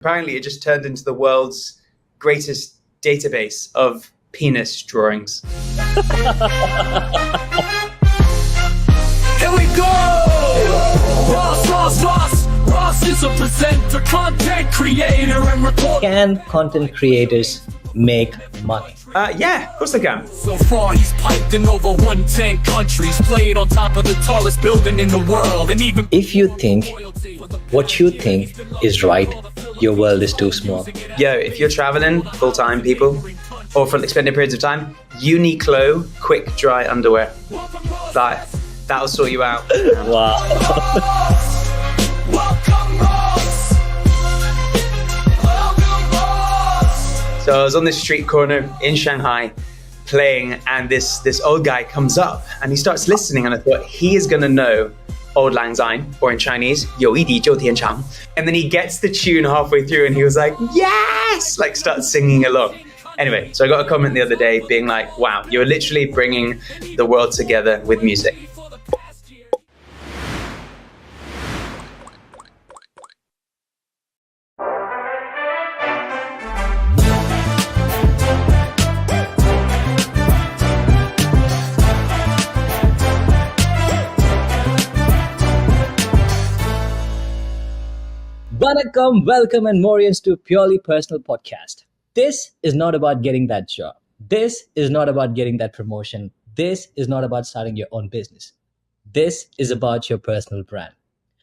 Apparently, it just turned into the world's greatest database of penis drawings. Here we go! Ross is a presenter, content creator, and reporter. Can content creators make money? Yeah, of course they can. So far, he's piped in over 110 countries, played on top of the tallest building in the world, and even If you think what you think is right, your world is too small. Yo, if you're traveling full-time, people, or for extended periods of time, Uniqlo quick dry underwear. That'll sort you out. Wow. welcome Ross. Welcome Ross. So I was on this street corner in Shanghai playing, and this old guy comes up and he starts listening, and I thought he is going to know Old Lang Syne, or in Chinese, 有一滴就天长. And then he gets the tune halfway through and he was like, yes! Like starts singing along. Anyway, so I got a comment the other day being like, wow, you're literally bringing the world together with music. Vanakkam, welcome and Morians to Purely Personal Podcast. This is not about getting that job. This is not about getting that promotion. This is not about starting your own business. This is about your personal brand.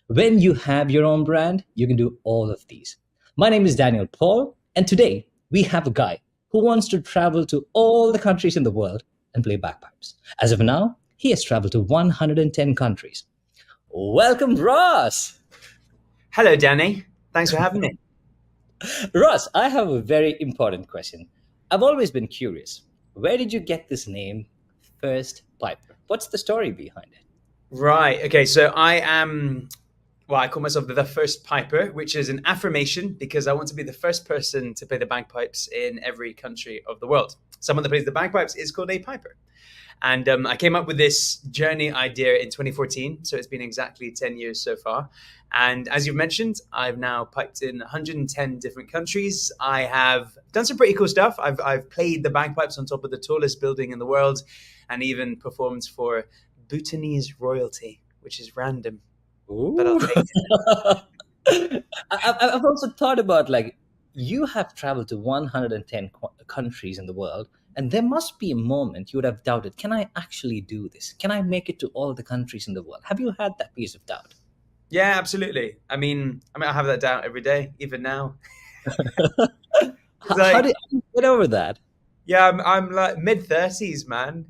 When you have your own brand, you can do all of these. My name is Daniel Paul, and today we have a guy who wants to travel to all the countries in the world and play bagpipes. As of now, he has traveled to 110 countries. Welcome, Ross! Hello, Danny. Thanks for having me. Ross, I have a very important question. I've always been curious. Where did you get this name, First Piper? What's the story behind it? Right. Okay. So I call myself the first piper, which is an affirmation because I want to be the first person to play the bagpipes in every country of the world. Someone that plays the bagpipes is called a piper. And I came up with this journey idea in 2014. So it's been exactly 10 years so far. And as you've mentioned, I've now piped in 110 different countries. I have done some pretty cool stuff. I've played the bagpipes on top of the tallest building in the world and even performed for Bhutanese royalty, which is random. Ooh. But I'll take it. I've also thought about, like, you have traveled to 110 countries in the world, and there must be a moment you would have doubted, can I actually do this? Can I make it to all the countries in the world? Have you had that piece of doubt? Yeah, absolutely. I mean, I have that doubt every day, even now. How did you get over that? Yeah, I'm like mid-30s, man.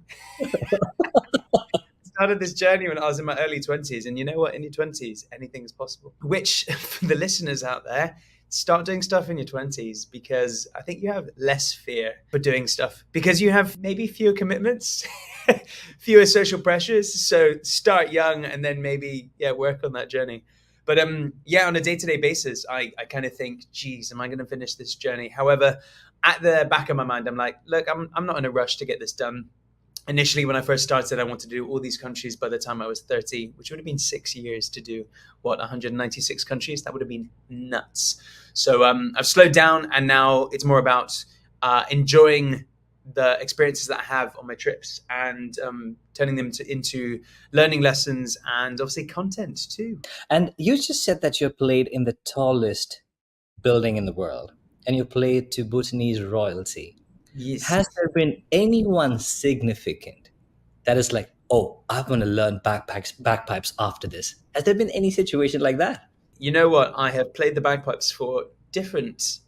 Started this journey when I was in my early 20s, and you know what? In your 20s, anything is possible. Which, for the listeners out there, start doing stuff in your 20s because I think you have less fear for doing stuff because you have maybe fewer commitments, fewer social pressures. So start young and then maybe, work on that journey. But on a day-to-day basis, I kind of think, geez, am I going to finish this journey? However, at the back of my mind, I'm like, look, I'm not in a rush to get this done. Initially, when I first started, I wanted to do all these countries by the time I was 30, which would have been 6 years to do, 196 countries? That would have been nuts. So I've slowed down, and now it's more about enjoying the experiences that I have on my trips and turning them into learning lessons and obviously content too. And you just said that you played in the tallest building in the world, and you played to Bhutanese royalty. Yes. Has there been anyone significant that is like, oh, I'm going to learn bagpipes after this? Has there been any situation like that? You know what? I have played the bagpipes for different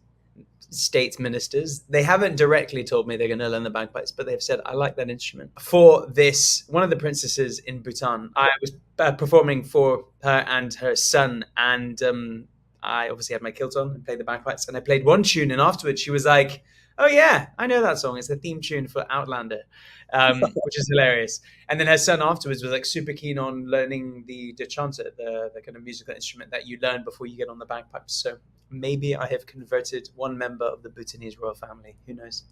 state ministers. They haven't directly told me they're going to learn the bagpipes, but they've said, I like that instrument. For this, one of the princesses in Bhutan, I was performing for her and her son, and I obviously had my kilt on and played the bagpipes, and I played one tune, and afterwards she was like, oh yeah, I know that song. It's the theme tune for Outlander, which is hilarious. And then her son afterwards was like super keen on learning the chanter, the kind of musical instrument that you learn before you get on the bagpipes. So maybe I have converted one member of the Bhutanese royal family. Who knows?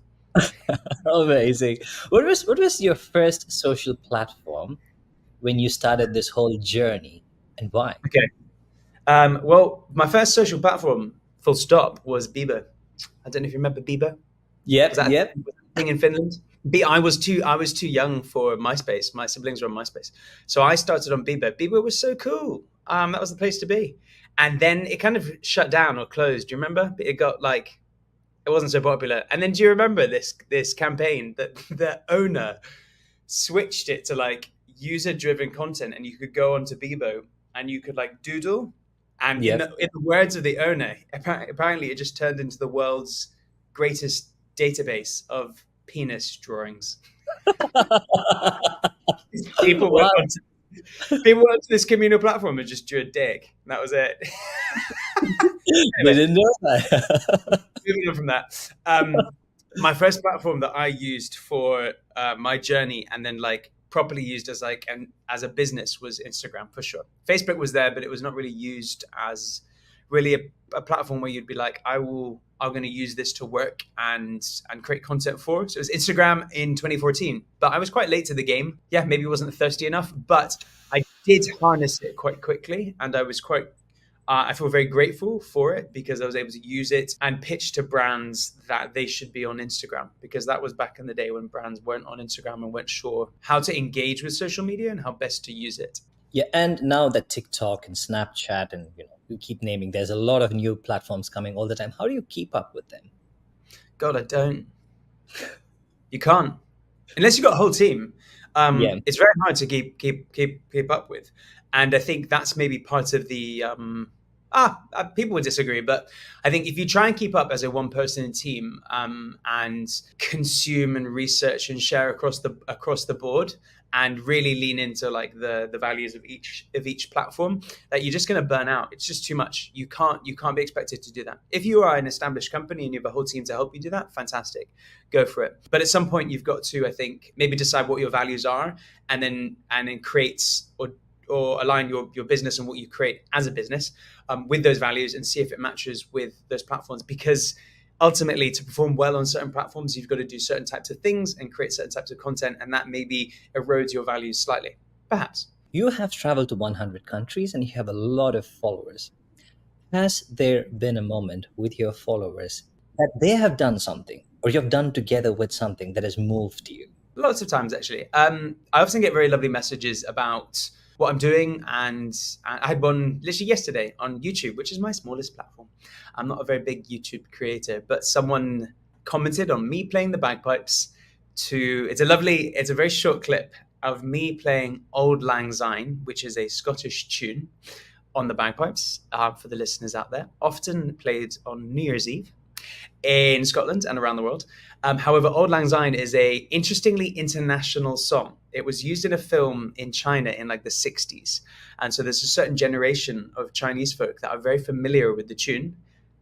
Amazing. What was your first social platform when you started this whole journey, and why? Okay. Well, my first social platform, full stop was Bieber. I don't know if you remember Bieber. Yep, Was that yep. a thing in Finland? I was too young for MySpace. My siblings were on MySpace, so I started on Bieber. Bieber was so cool. That was the place to be. And then it kind of shut down or closed. Do you remember? It got like it wasn't so popular. And then do you remember this campaign that the owner switched it to like user driven content, and you could go onto Bebo and you could like doodle, and in Yep. the words of the owner, apparently it just turned into the world's greatest database of penis drawings. People went Wow. onto people went onto this communal platform and just drew a dick. And that was it. Anyway, Didn't know that. moving on from that, my first platform that I used for my journey, and then like properly used as like and as a business, was Instagram for sure. Facebook was there, but it was not really used as really a platform where you'd be like, I'm going to use this to work and create content for. So it was Instagram in 2014, but I was quite late to the game. Yeah, maybe it wasn't thirsty enough, but I did harness it quite quickly, and I was quite I feel very grateful for it because I was able to use it and pitch to brands that they should be on Instagram, because that was back in the day when brands weren't on Instagram and weren't sure how to engage with social media and how best to use it. Yeah, and now that TikTok and Snapchat and you keep naming, there's a lot of new platforms coming all the time. How do you keep up with them? God, I don't. You can't unless you've got a whole team. Yeah. It's very hard to keep up with, and I think that's maybe part of the. People would disagree, but I think if you try and keep up as a one-person team and consume and research and share across the board, and really lean into like the values of each platform, that you're just going to burn out. It's just too much. You can't be expected to do that. If you are an established company and you have a whole team to help you do that, fantastic, go for it. But at some point, you've got to, I think, maybe decide what your values are, and then create or align your business and what you create as a business with those values, and see if it matches with those platforms. Because ultimately, to perform well on certain platforms, you've got to do certain types of things and create certain types of content, and that maybe erodes your values slightly, perhaps. You have traveled to 100 countries and you have a lot of followers. Has there been a moment with your followers that they have done something or you have done together with something that has moved you? Lots of times, actually. I often get very lovely messages about what I'm doing, and I had one literally yesterday on YouTube, which is my smallest platform. I'm not a very big YouTube creator, but someone commented on me playing the bagpipes it's a very short clip of me playing Auld Lang Syne, which is a Scottish tune, on the bagpipes, for the listeners out there, often played on New Year's Eve in Scotland and around the world. However, Auld Lang Syne is a interestingly international song. It was used in a film in China in like the 60s. And so there's a certain generation of Chinese folk that are very familiar with the tune,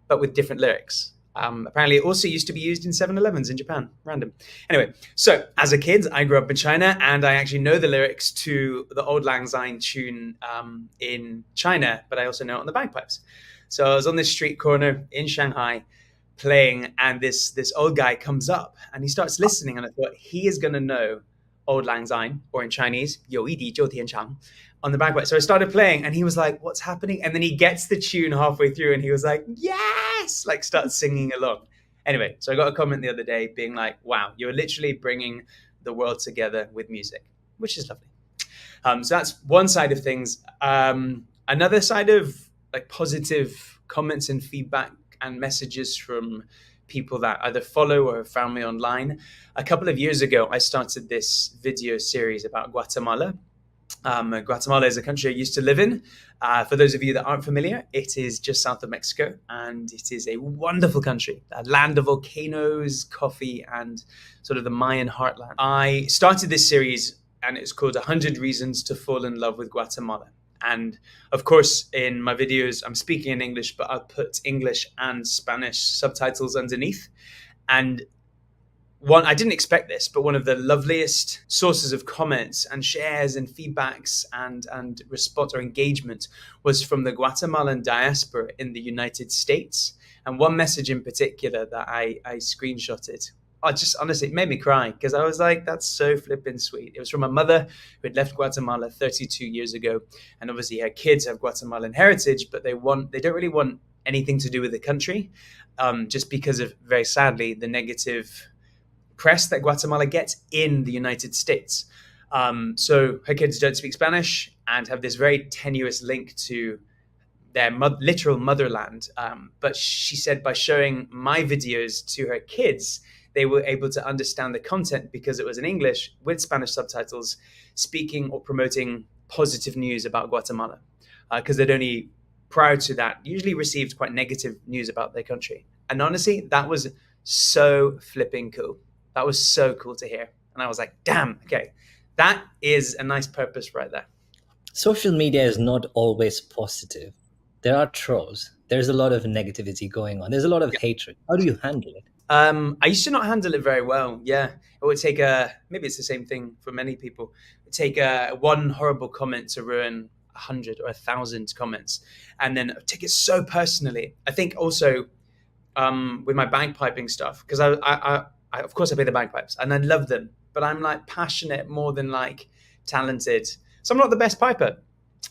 but with different lyrics. Apparently, it also used to be used in 7-Elevens in Japan. Random. Anyway, so as a kid, I grew up in China, and I actually know the lyrics to the Auld Lang Syne tune in China, but I also know it on the bagpipes. So I was on this street corner in Shanghai playing, and this old guy comes up and he starts listening, and I thought, he is going to know Auld Lang Syne, or in Chinese, 有一地就天长, on the bagpipe. So I started playing, and he was like, what's happening? And then he gets the tune halfway through, and he was like, yes, like starts singing along. Anyway, so I got a comment the other day being like, wow, you're literally bringing the world together with music, which is lovely. So that's one side of things. Another side of like positive comments and feedback and messages from people that either follow or have found me online. A couple of years ago, I started this video series about Guatemala. Guatemala is a country I used to live in. For those of you that aren't familiar, it is just south of Mexico, and it is a wonderful country, a land of volcanoes, coffee, and sort of the Mayan heartland. I started this series, and it's called 100 Reasons to Fall in Love with Guatemala. And of course, in my videos, I'm speaking in English, but I'll put English and Spanish subtitles underneath. And I didn't expect this, but one of the loveliest sources of comments and shares and feedbacks and response or engagement was from the Guatemalan diaspora in the United States. And one message in particular that I screenshotted, honestly, it made me cry, because I was like, that's so flippin' sweet. It was from a mother who had left Guatemala 32 years ago. And obviously her kids have Guatemalan heritage, but they don't really want anything to do with the country, just because of, very sadly, the negative press that Guatemala gets in the United States. So her kids don't speak Spanish and have this very tenuous link to their literal motherland. But she said by showing my videos to her kids, they were able to understand the content because it was in English with Spanish subtitles, speaking or promoting positive news about Guatemala. Because they'd only, prior to that, usually received quite negative news about their country. And honestly, that was so flipping cool. That was so cool to hear. And I was like, damn, okay, that is a nice purpose right there. Social media is not always positive. There are trolls. There's a lot of negativity going on. There's a lot of hatred. How do you handle it? I used to not handle it very well. Yeah, it would take maybe it's the same thing for many people. It would take one horrible comment to ruin 100 or 1,000 comments, and then take it so personally. I think also with my bagpiping stuff, because I of course I play the bagpipes and I love them, but I'm like passionate more than like talented. So I'm not the best piper.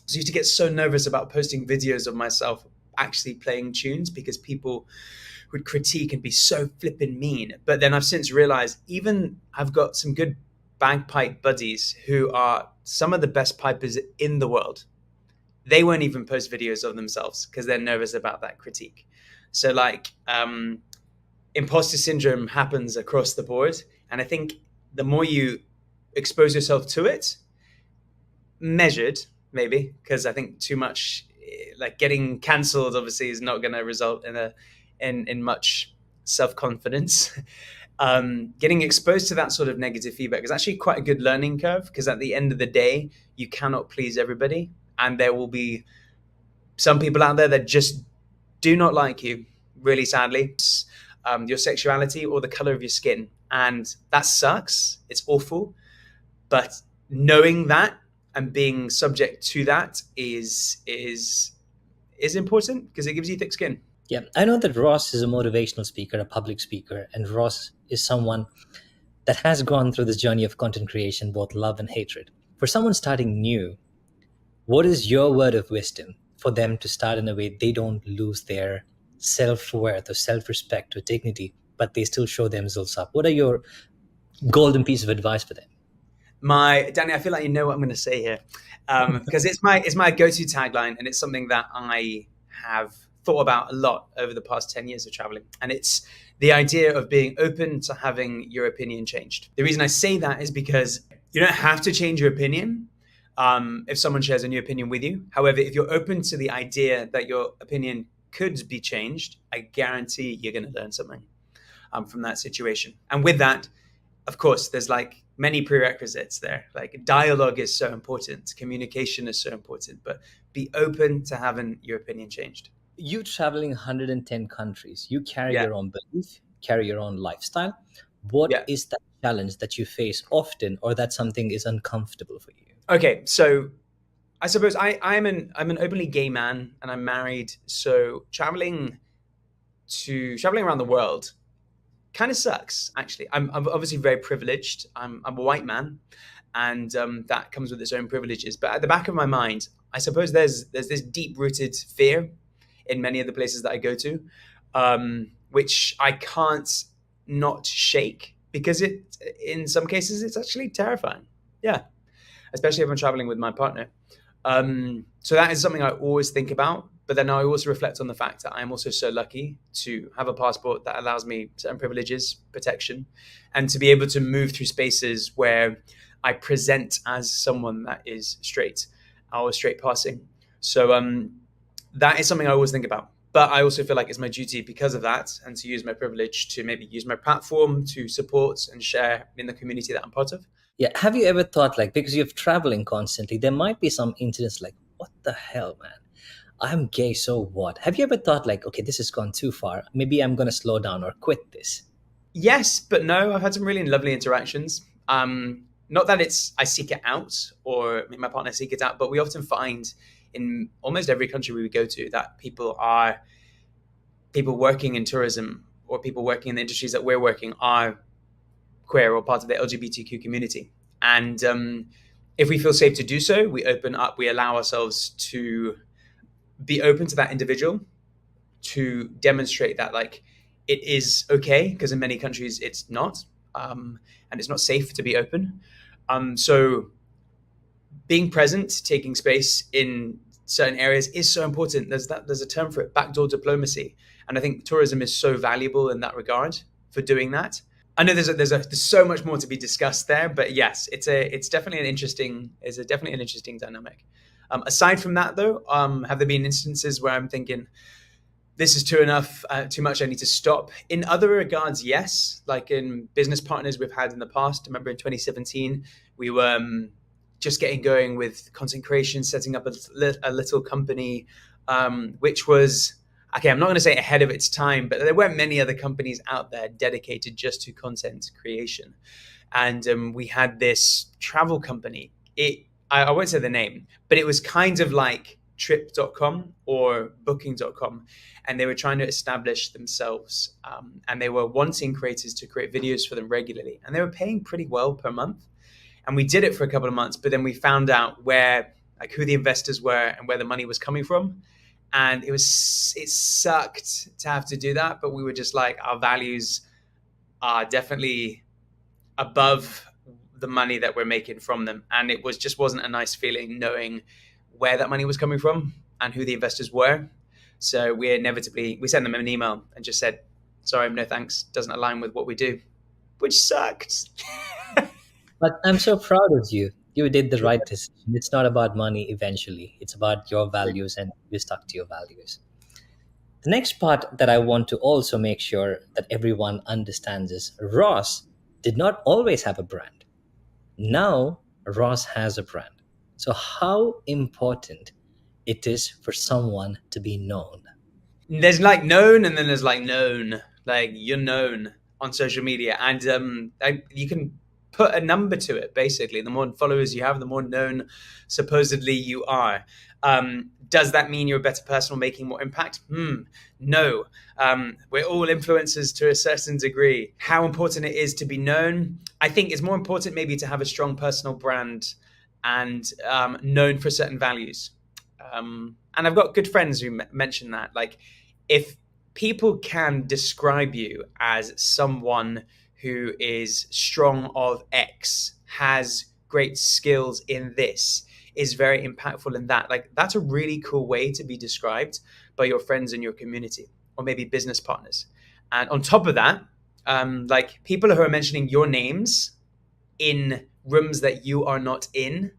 So I used to get so nervous about posting videos of myself actually playing tunes because people would critique and be so flippin' mean. But then I've since realized even I've got some good bagpipe buddies who are some of the best pipers in the world. They won't even post videos of themselves because they're nervous about that critique. So like imposter syndrome happens across the board. And I think the more you expose yourself to it, measured maybe, because I think too much, like getting cancelled obviously is not going to result in much self-confidence. Getting exposed to that sort of negative feedback is actually quite a good learning curve, because at the end of the day, you cannot please everybody. And there will be some people out there that just do not like you, really sadly, your sexuality or the color of your skin. And that sucks. It's awful. But knowing that and being subject to that is important, because it gives you thick skin. Yeah, I know that Ross is a motivational speaker, a public speaker, and Ross is someone that has gone through this journey of content creation, both love and hatred. For someone starting new, what is your word of wisdom for them to start in a way they don't lose their self-worth or self-respect or dignity, but they still show themselves up? What are your golden piece of advice for them? Danny, I feel like you know what I'm going to say here, because it's my go-to tagline, and it's something that I have thought about a lot over the past 10 years of traveling. And it's the idea of being open to having your opinion changed. The reason I say that is because you don't have to change your opinion if someone shares a new opinion with you. However, if you're open to the idea that your opinion could be changed, I guarantee you're going to learn something from that situation. And with that, of course, there's like many prerequisites there. Like dialogue is so important, communication is so important, but be open to having your opinion changed. You traveling 110 countries, you carry Yeah. your own belief, carry your own lifestyle. What Yeah. is that challenge that you face often, or that something is uncomfortable for you? Okay, so I suppose I'm an openly gay man, and I'm married. So traveling around the world kind of sucks, actually. I'm obviously very privileged. I'm a white man, and that comes with its own privileges. But at the back of my mind, I suppose there's this deep-rooted fear in many of the places that I go to, which I can't not shake, because in some cases it's actually terrifying. Yeah, especially if I'm traveling with my partner. So that is something I always think about. But then I also reflect on the fact that I'm also so lucky to have a passport that allows me certain privileges, protection, and to be able to move through spaces where I present as someone that is straight or straight passing. So that is something I always think about. But I also feel like it's my duty, because of that, and to use my privilege to maybe use my platform to support and share in the community that I'm part of. Yeah. Have you ever thought, like, because you're traveling constantly, there might be some incidents like, what the hell, man? I'm gay, so what? Have you ever thought like, okay, this has gone too far. Maybe I'm going to slow down or quit this? Yes, but no. I've had some really lovely interactions. Not that I seek it out, or my partner seek it out, but we often find in almost every country we go to that people working in tourism or people working in the industries that we're working are queer or part of the LGBTQ community. And if we feel safe to do so, we open up, we allow ourselves to be open to that individual to demonstrate that like it is okay, because in many countries it's not, and it's not safe to be open. So being present, taking space in certain areas is so important. There's a term for it, backdoor diplomacy, and I think tourism is so valuable in that regard for doing that. I know there's so much more to be discussed there, but yes, it's definitely an interesting dynamic. Aside from that, though, have there been instances where I'm thinking this is too much, I need to stop? In other regards, yes. Like in business partners we've had in the past. I remember in 2017 we were just getting going with content creation, setting up a little company, which was, okay, I'm not going to say ahead of its time, but there weren't many other companies out there dedicated just to content creation. And we had this travel company. I won't say the name, but it was kind of like trip.com or booking.com. And they were trying to establish themselves. And they were wanting creators to create videos for them regularly. And they were paying pretty well per month. And we did it for a couple of months, but then we found out who the investors were and where the money was coming from. And it sucked to have to do that, but we were just like, our values are definitely above the money that we're making from them. And it wasn't a nice feeling knowing where that money was coming from and who the investors were. So we sent them an email and just said, sorry, no thanks, doesn't align with what we do, which sucked. But I'm so proud of you. You did the right decision. It's not about money eventually. It's about your values, and you stuck to your values. The next part that I want to also make sure that everyone understands is Ross did not always have a brand. Now Ross has a brand. So how important it is for someone to be known? There's like known, and then there's like known. Like you're known on social media, and you can put a number to it. Basically, the more followers you have, the more known supposedly you are. Does that mean you're a better person or making more impact? No. We're all influencers to a certain degree. How important it is to be known, I think it's more important maybe to have a strong personal brand and known for certain values. And I've got good friends who mention that. Like, if people can describe you as someone who is strong of X, has great skills in this, is very impactful in that, like, that's a really cool way to be described by your friends in your community, or maybe business partners. And on top of that, like, people who are mentioning your names in rooms that you are not in,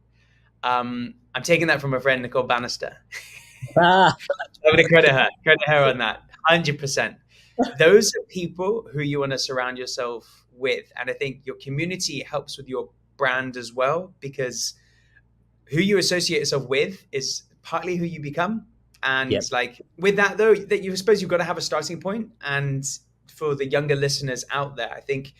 I'm taking that from a friend, Nicole Bannister. I'm going to credit her on that, 100%. Those are people who you want to surround yourself with. And I think your community helps with your brand as well, because who you associate yourself with is partly who you become. And Yep. like with that, though, that you suppose you've got to have a starting point. And for the younger listeners out there, I think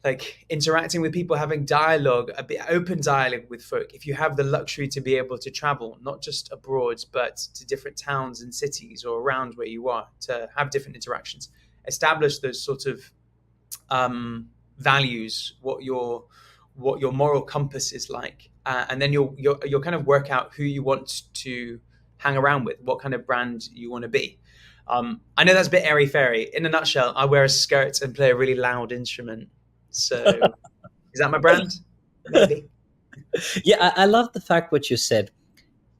like interacting with people, having dialogue, a bit open dialogue with folk. If you have the luxury to be able to travel, not just abroad, but to different towns and cities or around where you are, to have different interactions, establish those sort of values, what your moral compass is like, and then you'll kind of work out who you want to hang around with, what kind of brand you want to be. I know that's a bit airy fairy. In a nutshell, I wear a skirt and play a really loud instrument. So is that my brand? Maybe. Yeah, I love the fact what you said.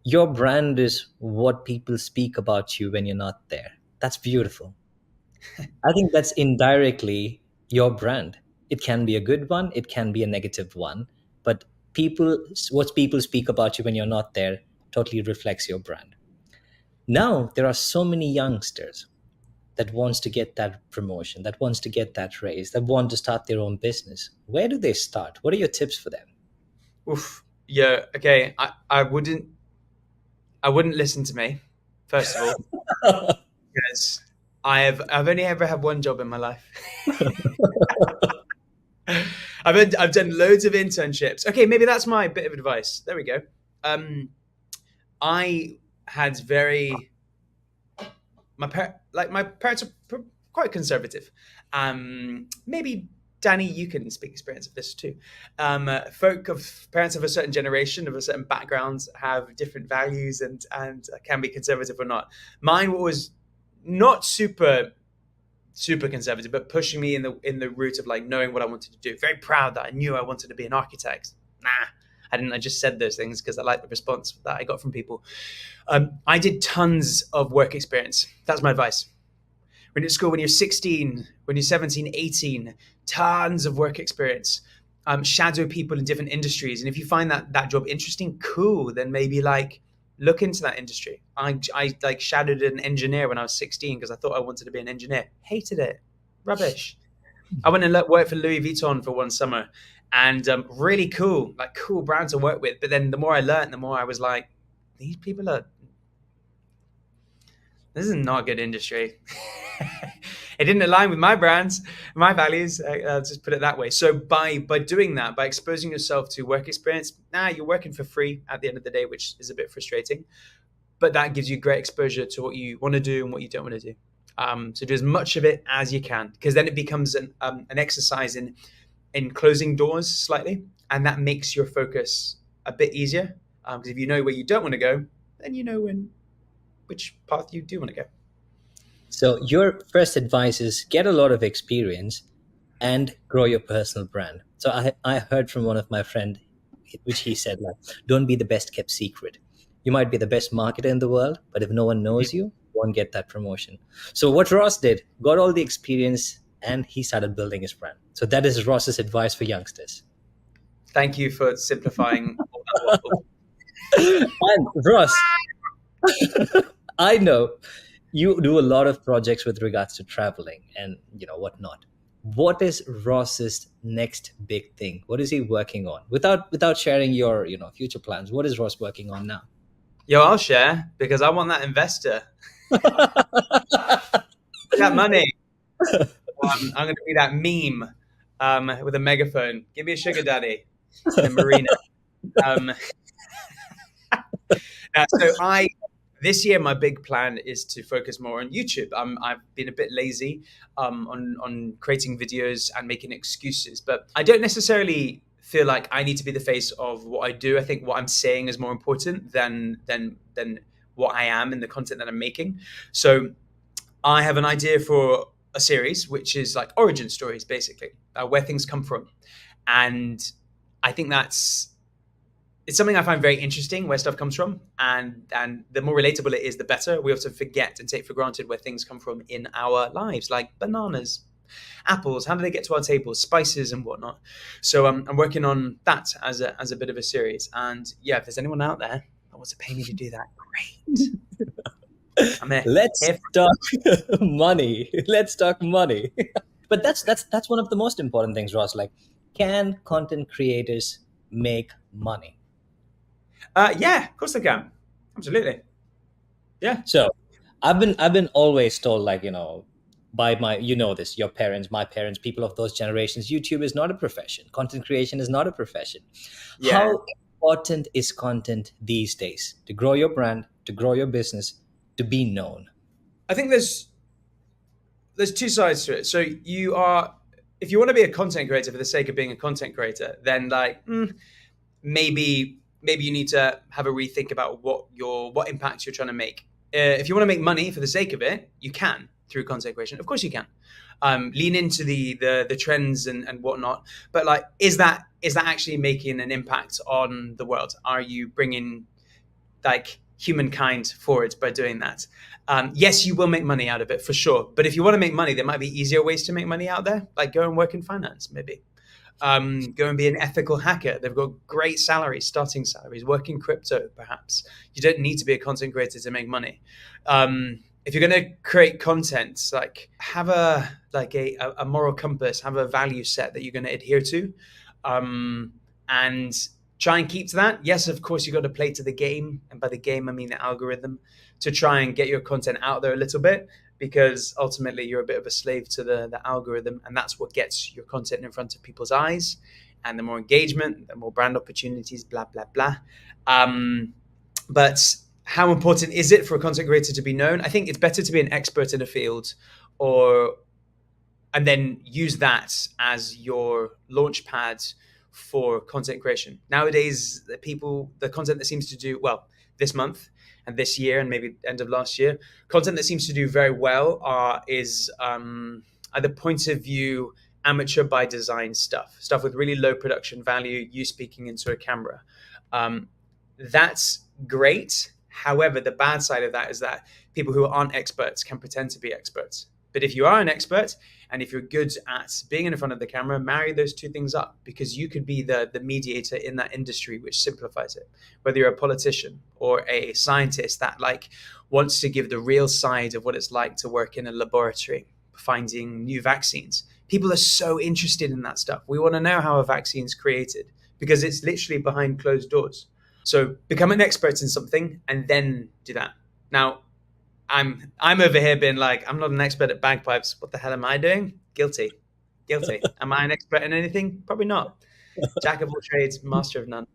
Your brand is what people speak about you when you're not there. That's beautiful. I think that's indirectly your brand. It can be a good one, it can be a negative one, but what people speak about you when you're not there totally reflects your brand. Now there are so many youngsters that wants to get that promotion, that wants to get that raise, that want to start their own business. Where do they start? What are your tips for them? Oof. Yeah. Okay. I wouldn't listen to me, first of all, because I've only ever had one job in my life. I've done loads of internships. Okay, maybe that's my bit of advice. There we go. I had my parents are quite conservative. Maybe Danny, you can speak experience of this too. Parents of a certain generation, of a certain background, have different values and can be conservative or not. Mine was not super conservative, but pushing me in the route of like knowing what I wanted to do. Very proud that I knew I wanted to be an architect. Nah, I didn't. I just said those things because I like the response that I got from people. I did tons of work experience. That's my advice. When you're at school, when you're 16, when you're 17, 18, tons of work experience. Shadow people in different industries. And if you find that job interesting, cool, then maybe like look into that industry. I like shadowed an engineer when I was 16 because I thought I wanted to be an engineer. Hated it. Rubbish. I went and worked for Louis Vuitton for one summer, and really cool, like cool brand to work with. But then the more I learned, the more I was like, these people are, this is not a good industry. It didn't align with my brands, my values. I'll just put it that way. So by doing that, by exposing yourself to work experience, you're working for free at the end of the day, which is a bit frustrating. But that gives you great exposure to what you want to do and what you don't want to do. So do as much of it as you can, because then it becomes an exercise in closing doors slightly, and that makes your focus a bit easier. Because if you know where you don't want to go, then you know which path you do want to go. So your first advice is get a lot of experience and grow your personal brand. So I heard from one of my friend, which he said, like, don't be the best kept secret. You might be the best marketer in the world, but if no one knows you won't get that promotion. So what Ross did, got all the experience, and he started building his brand. So that is Ross's advice for youngsters. Thank you for simplifying all that waffle. And Ross, I know you do a lot of projects with regards to traveling and whatnot. What is Ross's next big thing? What is he working on? Without sharing your future plans, what is Ross working on now? Yo, I'll share because I want that investor. That money. I'm going to be that meme with a megaphone. Give me a sugar daddy in a marina. This year, my big plan is to focus more on YouTube. I've been a bit lazy on creating videos and making excuses, but I don't necessarily feel like I need to be the face of what I do. I think what I'm saying is more important than what I am in the content that I'm making. So I have an idea for a series, which is like origin stories, basically, where things come from. And I think it's something I find very interesting, where stuff comes from. And the more relatable it is, the better. We often forget and take for granted where things come from in our lives, like bananas, apples, how do they get to our tables, spices and whatnot. So I'm working on that as a bit of a series. And yeah, if there's anyone out there that wants to pay me to do that, great. Let's talk money. Let's talk money. But that's one of the most important things, Ross. Like, can content creators make money? Yeah, of course they can. Absolutely. Yeah. So I've been always told, like, by your parents, my parents, people of those generations, YouTube is not a profession. Content creation is not a profession. Yeah. How important is content these days to grow your brand, to grow your business, to be known? I think there's two sides to it. So if you want to be a content creator for the sake of being a content creator, then like maybe you need to have a rethink about what impact you're trying to make. If you want to make money for the sake of it, you can through content creation. Of course you can. Lean into the trends and whatnot. But like, is that actually making an impact on the world? Are you bringing like humankind forward by doing that? Yes, you will make money out of it for sure. But if you want to make money, there might be easier ways to make money out there. Like go and work in finance, maybe. Go and be an ethical hacker. They've got great salaries, starting salaries. Work in crypto, perhaps. You don't need to be a content creator to make money. If you're going to create content, like have a moral compass, have a value set that you're going to adhere to, and try and keep to that. Yes, of course, you got to play to the game, and by the game I mean the algorithm, to try and get your content out there a little bit, because ultimately you're a bit of a slave to the algorithm, and that's what gets your content in front of people's eyes. And the more engagement, the more brand opportunities, blah, blah, blah. But how important is it for a content creator to be known? I think it's better to be an expert in a field or and then use that as your launch pad for content creation. Nowadays, the content that seems to do well this month and this year and maybe end of last year, content that seems to do very well is either point of view, amateur by design stuff with really low production value, you speaking into a camera. That's great. However, the bad side of that is that people who aren't experts can pretend to be experts. But if you are an expert and if you're good at being in front of the camera, marry those two things up, because you could be the mediator in that industry, which simplifies it. Whether you're a politician or a scientist that wants to give the real side of what it's like to work in a laboratory, finding new vaccines. People are so interested in that stuff. We want to know how a vaccine's created because it's literally behind closed doors. So become an expert in something and then do that. Now, I'm over here being like, I'm not an expert at bagpipes. What the hell am I doing? Guilty. Am I an expert in anything? Probably not. Jack of all trades, master of none.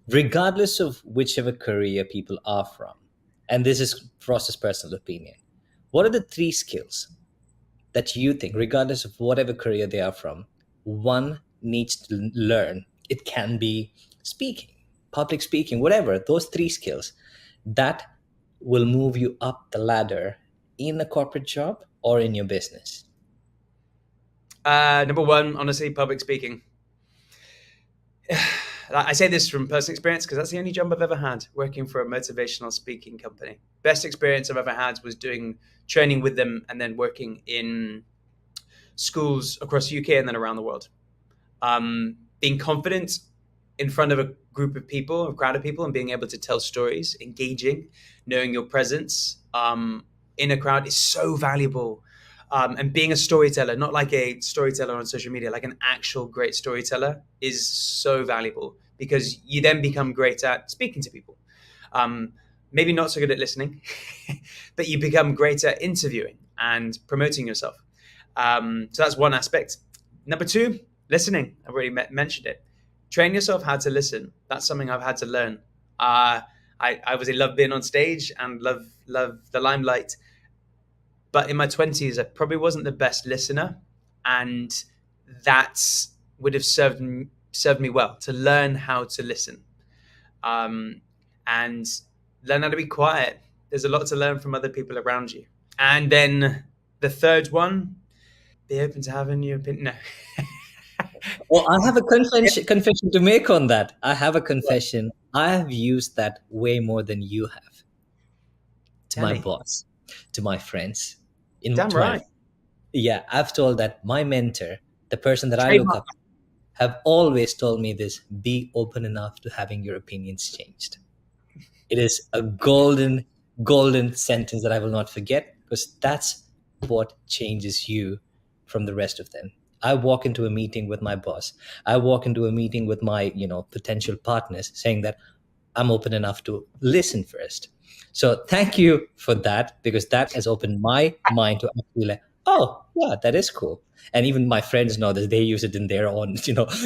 Regardless of whichever career people are from, and this is Frost's personal opinion, what are the 3 skills that you think, regardless of whatever career they are from, one needs to learn? It can be speaking, public speaking, whatever, those 3 skills that will move you up the ladder in a corporate job or in your business. Number 1, honestly, public speaking. I say this from personal experience because that's the only job I've ever had, working for a motivational speaking company. Best experience I've ever had was doing training with them and then working in schools across the UK and then around the world. Being confident in front of a group of people, a crowd of people, and being able to tell stories, engaging, knowing your presence in a crowd is so valuable. And being a storyteller, not like a storyteller on social media, like an actual great storyteller, is so valuable because you then become great at speaking to people. Maybe not so good at listening, but you become great at interviewing and promoting yourself. So that's one aspect. Number 2, listening. I've already mentioned it. Train yourself how to listen. That's something I've had to learn. I obviously love being on stage and love the limelight. But in my 20s, I probably wasn't the best listener. And that would have served me well, to learn how to listen and learn how to be quiet. There's a lot to learn from other people around you. And then the 3rd one, be open to having your opinion. No. Well, I have a confession to make on that. I have a confession. I have used that way more than you have. To my boss, to my friends. Damn right. Yeah, I've told that my mentor, the person that I look up to, have always told me this: be open enough to having your opinions changed. It is a golden sentence that I will not forget, because that's what changes you from the rest of them. I walk into a meeting with my boss. I walk into a meeting with my, potential partners, saying that I'm open enough to listen first. So thank you for that, because that has opened my mind to actually like, oh, yeah, that is cool. And even my friends know that they use it in their own,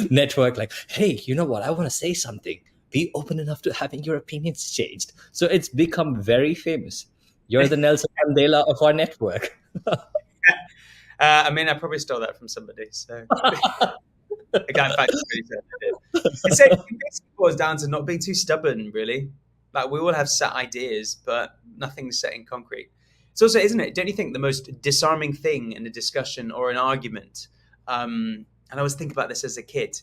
network. Like, hey, you know what? I want to say something. Be open enough to having your opinions changed. So it's become very famous. You're the Nelson Mandela of our network. I probably stole that from somebody. So the guy in fact is pretty sure I did. It basically boils down to not being too stubborn, really. Like, we all have set ideas, but nothing's set in concrete. It's also, isn't it? Don't you think the most disarming thing in a discussion or an argument? And I always think about this as a kid.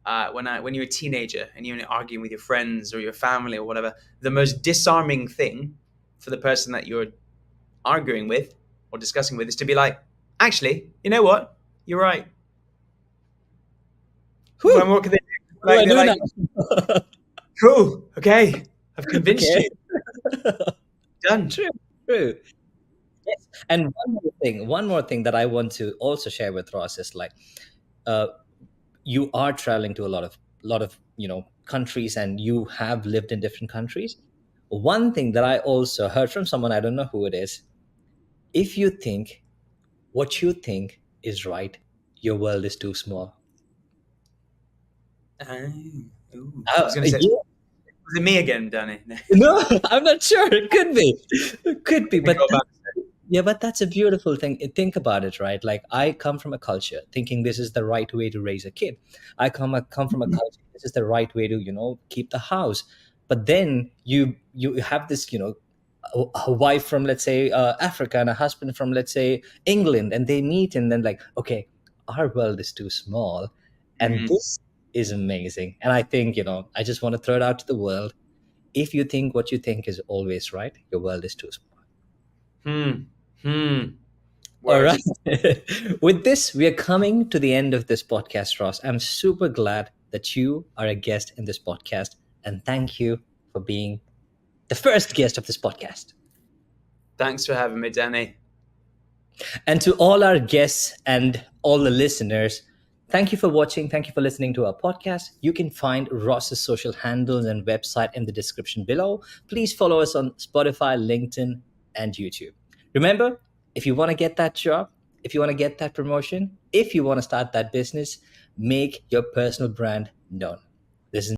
When you're a teenager and you're arguing with your friends or your family or whatever, the most disarming thing for the person that you're arguing with or discussing with is to be like, actually, you know what? You're right. Well, what can they do? Like, cool. Okay. I've convinced you. Done. True. Yes. And one more thing that I want to also share with Ross is like, you are traveling to a lot of countries, and you have lived in different countries. One thing that I also heard from someone, I don't know who it is: if you think what you think is right, your world is too small. I was going to say, was it me again, Danny? No, I'm not sure. It could be, but Yeah, but that's a beautiful thing. Think about it, right? Like I come from a culture thinking this is the right way to raise a kid. I come from a culture, this is the right way to, keep the house. But then you have this, a wife from, let's say, Africa, and a husband from, let's say, England, and they meet, and then like, okay, our world is too small, and Mm. this is amazing. And I think, I just want to throw it out to the world. If you think what you think is always right, your world is too small. Hmm. Hmm. All right. Words. With this, we are coming to the end of this podcast, Ross. I'm super glad that you are a guest in this podcast. And thank you for being the first guest of this podcast. Thanks for having me, Danny. And to all our guests and all the listeners, thank you for watching. Thank you for listening to our podcast. You can find Ross's social handles and website in the description below. Please follow us on Spotify, LinkedIn, and YouTube. Remember, if you want to get that job, if you want to get that promotion, if you want to start that business, make your personal brand known. This is